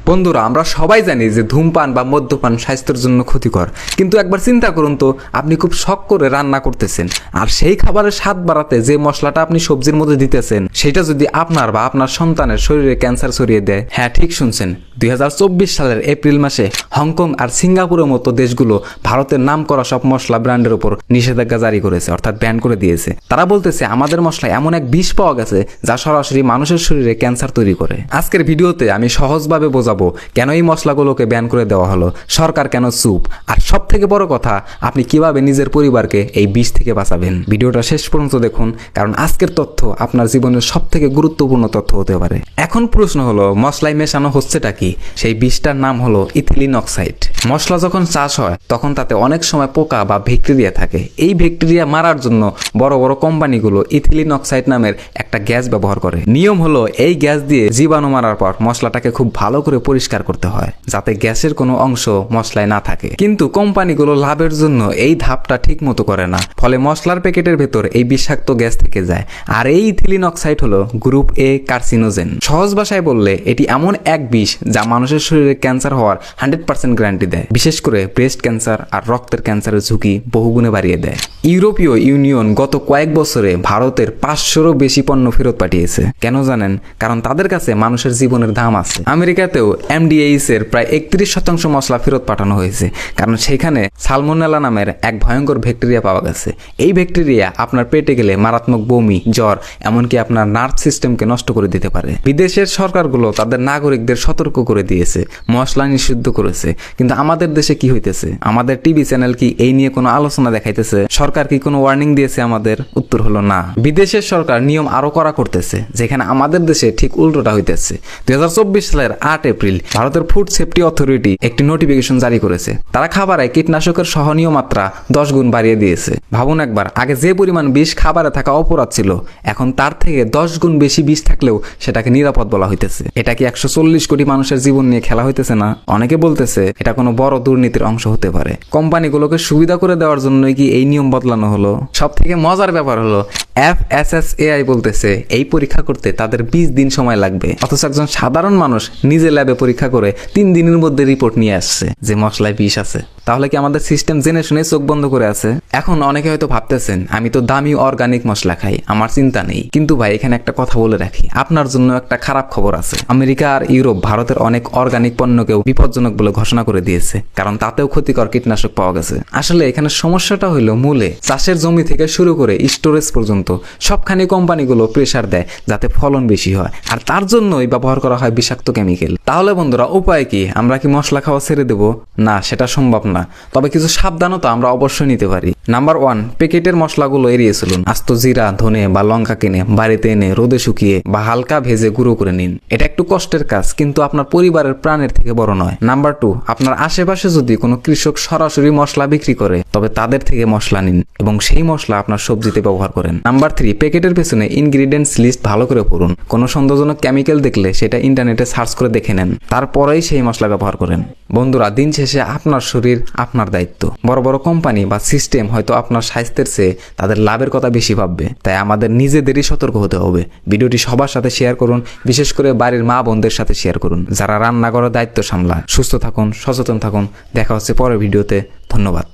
বন্ধুরা, আমরা সবাই জানি যে ধূমপান বা মদ্যপান স্বাস্থ্যের জন্য ক্ষতিকর, কিন্তু একবার চিন্তা করুন তো, আপনি খুব শখ করে রান্না করতেছেন আর সেই খাবারের স্বাদ বাড়াতে যে মশলাটা আপনি সবজির মধ্যে দিতেছেন সেটা যদি আপনার বা আপনার সন্তানের শরীরে ক্যান্সার ছড়িয়ে দেয়। হ্যাঁ, ঠিক শুনছেন, 2024 সালের এপ্রিল মাসে হংকং আর সিঙ্গাপুরের মতো দেশগুলো ভারতের নাম করা সব মশলা ব্র্যান্ডের উপর নিষেধাজ্ঞা জারি করেছে, অর্থাৎ ব্যান করে দিয়েছে। তারা বলতেছে আমাদের মশলায় এমন এক বিষ পাওয়া গেছে যা সরাসরি মানুষের শরীরে ক্যান্সার তৈরি করে। আজকের ভিডিওতে আমি সহজভাবে বোঝাবো কেন এই মশলাগুলোকে ব্যান করে দেওয়া হলো, সরকার কেন চুপ, আর সব থেকে বড় কথা, আপনি কিভাবে নিজের পরিবারকে এই বিষ থেকে বাঁচাবেন। ভিডিওটা শেষ পর্যন্ত দেখুন, কারণ আজকের তথ্য আপনার জীবনের সব থেকে গুরুত্বপূর্ণ তথ্য হতে পারে। এখন প্রশ্ন হলো, মশলায় মেশানো হচ্ছেটা কি? সেই বিষটার নাম হলো ইথিলিন অক্সাইড। মশলা যখন চাষ হয় তখন তাতে অনেক সময় পোকা বা ব্যাকটেরিয়া থাকে। এই ব্যাকটেরিয়া মারার জন্য বড় বড় কোম্পানিগুলো ইথিলিন অক্সাইড নামের একটা গ্যাস ব্যবহার করে। নিয়ম হলো, এই গ্যাস দিয়ে জীবাণু মারার পর মশলাটাকে খুব ভালো করে পরিষ্কার করতে হয় যাতে গ্যাসের কোনো অংশ মশলায় না থাকে। কিন্তু কোম্পানিগুলো লাভের জন্য এই ধাপটা ঠিক মতো করে না, ফলে মশলার প্যাকেটের ভেতর এই বিষাক্ত গ্যাস থেকে যায়। আর এই ইথিলিন অক্সাইড হলো গ্রুপ এ কার্সিনোজেন। সহজ ভাষায় বললে, এটি এমন এক বিষ যা মানুষের শরীরে ক্যান্সার হওয়ার 100% গ্যারান্টি দেয়। বিশেষ করে ব্রেস্ট ক্যান্সার আর রক্তের ক্যান্সারের ঝুঁকি বহুগুণে বাড়িয়ে দেয়। ইউরোপীয় ইউনিয়ন গত কয়েক বছরে ভারতের 500-রও বেশি পণ্য ফেরত পাঠিয়েছে। কেন জানেন? কারণ তাদের কাছে মানুষের জীবনের দাম আছে। আমেরিকাতেও এমডিএইচ এর প্রায় 31% মশলা ফেরত পাঠানো হয়েছে, কারণ সেখানে সালমোনেলা নামের এক ভয়ঙ্কর ব্যাকটেরিয়া পাওয়া গেছে। এই ব্যাকটেরিয়া আপনার পেটে গেলে মারাত্মক বমি, জ্বর, এমনকি আপনার নার্ভ সিস্টেমকে নষ্ট করে দিতে পারে। বিদেশের সরকারগুলো তাদের নাগরিকদের সতর্ক করে দিয়েছে, মশলা নিষিদ্ধ করেছে, কিন্তু আমাদের দেশে কি হইতেছে? আমাদের টিভি চ্যানেল কি এই নিয়ে কোনো আলোচনা দেখাইতেছে? সরকার কি কোনো ওয়ার্নিং দিয়েছে আমাদের? উত্তর হলো না। বিদেশের সরকার নিয়ম আরো কড়া করতেছে, যেখানে আমাদের দেশে ঠিক উল্টোটা হইতেছে। 2024 সালের 8 এপ্রিল ভারতের ফুড সেফটি অথরিটি একটি নোটিফিকেশন জারি করেছে। তারা খাবারে কীটনাশকের সহনীয় মাত্রা 10 গুণ বাড়িয়ে দিয়েছে। ভাবুন একবার, আগে যে পরিমাণ বিষ খাবারে থাকা অপরাধ ছিল, এখন তার থেকে 10 গুণ বেশি বিষ থাকলেও সেটাকে নিরাপদ বলা হইতেছে। এটা কি 140 কোটি মানুষের জীবন নিয়ে খেলা হইতেছে না? অনেকে বলতেছে এটা কোনো বড় দুর্নীতির অংশ হতে পারে। কোম্পানিগুলোকে সুবিধা করে দেওয়ার জন্যই কি এই নিয়ম বদলানো হলো? সব থেকে মজার ব্যাপার হলো, FSSAI বলতেছে এই পরীক্ষা করতে তাদের 20 দিন সময় লাগবে, অথচ একজন সাধারণ মানুষ নিজে ল্যাবে পরীক্ষা করে 3 দিনের মধ্যে রিপোর্ট নিয়ে আসছে যে মশলায় বিষ আছে। তাহলে কি আমাদের সিস্টেম জেনে শুনে চোখ বন্ধ করে আছে? এখন অনেকে হয়তো ভাবতেছেন, আমি তো দামি অর্গানিক মশলা খাই, আমার চিন্তা নেই। কিন্তু ভাই, এখানে একটা কথা বলে রাখি, আপনার জন্য একটা খারাপ খবর আছে। আমেরিকা আর ইউরোপ ভারতের অনেক অর্গানিক পণ্যকেও বিপজ্জনক বলে ঘোষণা করে দিয়েছে, কারণ তাতেও ক্ষতিকর কীটনাশক পাওয়া গেছে। আসলে এখানে সমস্যাটা হইল মূলে। চাষের জমি থেকে শুরু করে স্টোরেজ পর্যন্ত সবখানে কোম্পানিগুলো প্রেসার দেয় যাতে ফলন বেশি হয়, আর তার জন্যই ব্যবহার করা হয় বিষাক্ত কেমিক্যাল। তাহলে বন্ধুরা, উপায় কি? আমরা কি মশলা খাওয়া ছেড়ে দেব? না, সেটা সম্ভব না। তবে কিছু সাবধানতা আমরা অবশ্যই নিতে পারি। নাম্বার 1, প্যাকেটের মশলাগুলো এড়িয়ে চলুন। আস্ত জিরা, ধনে বা লঙ্কা কিনে বাড়িতে এনে রোদে শুকিয়ে বা হালকা ভেজে গুঁড়ো করে নিন। এটা একটু কষ্টের কাজ, কিন্তু আপনার পরিবারের প্রাণের থেকে বড় নয়। নাম্বার 2, আপনার আশেপাশে যদি কোনো কৃষক সরাসরি মশলা বিক্রি করে, তবে তাদের থেকে মশলা নিন এবং সেই মশলা আপনার সবজিতে ব্যবহার করেন। নাম্বার 3, প্যাকেটের পেছনে ইনগ্রিডিয়েন্টস লিস্ট ভালো করে পড়ুন। কোনো সন্দেহজনক কেমিক্যাল দেখলে সেটা ইন্টারনেটে সার্চ করে দেখে নেন, তারপরেই সেই মশলা ব্যবহার করেন। বন্ধুরা, দিন শেষে আপনার শরীর আপনার দায়িত্ব। বড় বড় কোম্পানি বা সিস্টেম হয়তো আপনার স্বাস্থ্যের চেয়ে তাদের লাভের কথা বেশি ভাববে, তাই আমাদের নিজেদেরই সতর্ক হতে হবে। ভিডিওটি সবার সাথে শেয়ার করুন, বিশেষ করে বাড়ির মা বোনদের সাথে শেয়ার করুন যারা রান্না করার দায়িত্ব সামলায়। সুস্থ থাকুন, সচেতন থাকুন। দেখা হচ্ছে পরের ভিডিওতে। ধন্যবাদ।